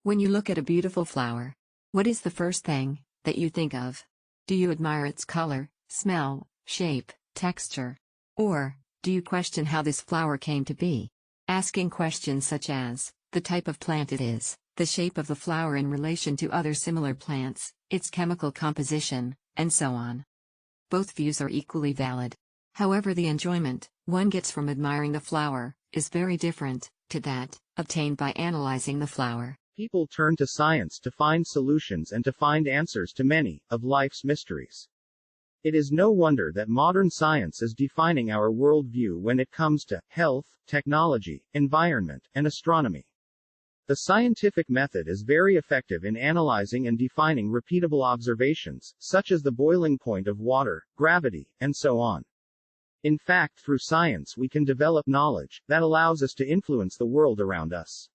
When you look at a beautiful flower, what is the first thing that you think of? Do you admire its color, smell, shape, texture? Or do you question how this flower came to be? Asking questions such as the type of plant it is, the shape of the flower in relation to other similar plants, its chemical composition, and so on. Both views are equally valid. However, the enjoyment one gets from admiring the flower is very different to that obtained by analyzing the flower. People turn to science to find solutions and to find answers to many of life's mysteries. It is no wonder that modern science is defining our worldview when it comes to health, technology, environment, and astronomy. The scientific method is very effective in analyzing and defining repeatable observations, such as the boiling point of water, gravity, and so on. In fact, through science we can develop knowledge that allows us to influence the world around us.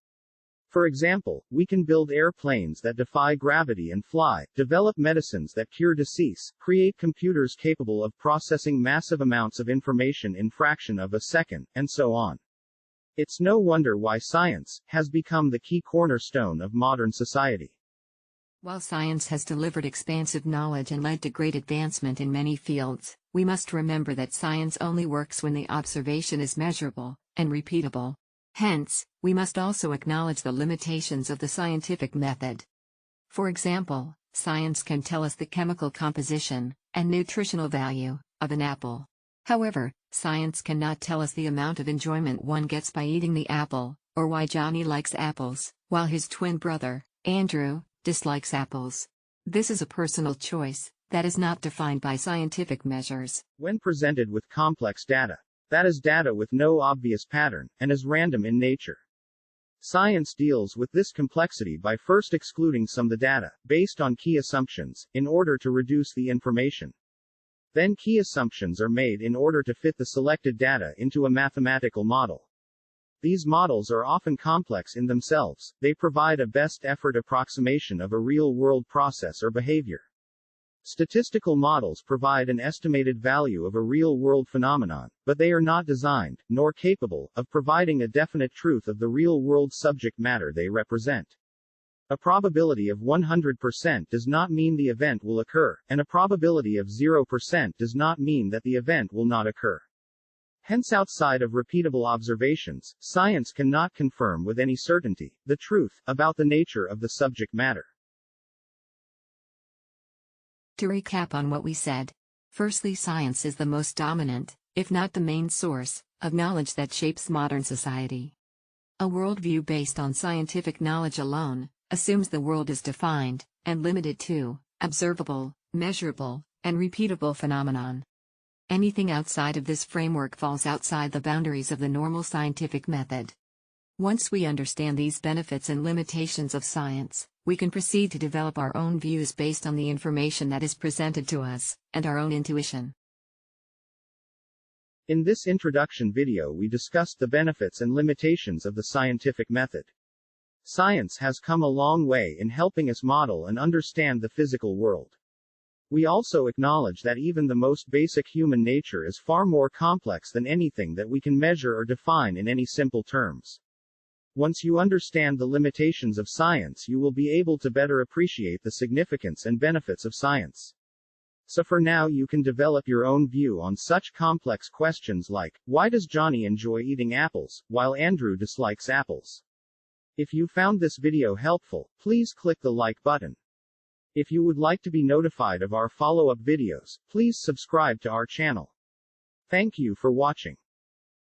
For example, we can build airplanes that defy gravity and fly, develop medicines that cure disease, create computers capable of processing massive amounts of information in fraction of a second, and so on. It's no wonder why science has become the key cornerstone of modern society. While science has delivered expansive knowledge and led to great advancement in many fields, we must remember that science only works when the observation is measurable and repeatable. Hence, we must also acknowledge the limitations of the scientific method. For example, science can tell us the chemical composition and nutritional value of an apple. However, science cannot tell us the amount of enjoyment one gets by eating the apple, or why Johnny likes apples, while his twin brother, Andrew, dislikes apples. This is a personal choice that is not defined by scientific measures. When presented with complex data, that is data with no obvious pattern, and is random in nature. Science deals with this complexity by first excluding some of the data, based on key assumptions, in order to reduce the information. Then key assumptions are made in order to fit the selected data into a mathematical model. These models are often complex in themselves, they provide a best effort approximation of a real-world process or behavior. Statistical models provide an estimated value of a real-world phenomenon, but they are not designed, nor capable, of providing a definite truth of the real-world subject matter they represent. A probability of 100% does not mean the event will occur, and a probability of 0% does not mean that the event will not occur. Hence, outside of repeatable observations, science cannot confirm with any certainty the truth about the nature of the subject matter. To recap on what we said, firstly, science is the most dominant, if not the main source, of knowledge that shapes modern society. A worldview based on scientific knowledge alone assumes the world is defined and limited to observable, measurable, and repeatable phenomenon. Anything outside of this framework falls outside the boundaries of the normal scientific method. Once we understand these benefits and limitations of science, we can proceed to develop our own views based on the information that is presented to us, and our own intuition. In this introduction video we discussed the benefits and limitations of the scientific method. Science has come a long way in helping us model and understand the physical world. We also acknowledge that even the most basic human nature is far more complex than anything that we can measure or define in any simple terms. Once you understand the limitations of science, you will be able to better appreciate the significance and benefits of science. So for now you can develop your own view on such complex questions like, why does Johnny enjoy eating apples, while Andrew dislikes apples? If you found this video helpful, please click the like button. If you would like to be notified of our follow-up videos, please subscribe to our channel. Thank you for watching.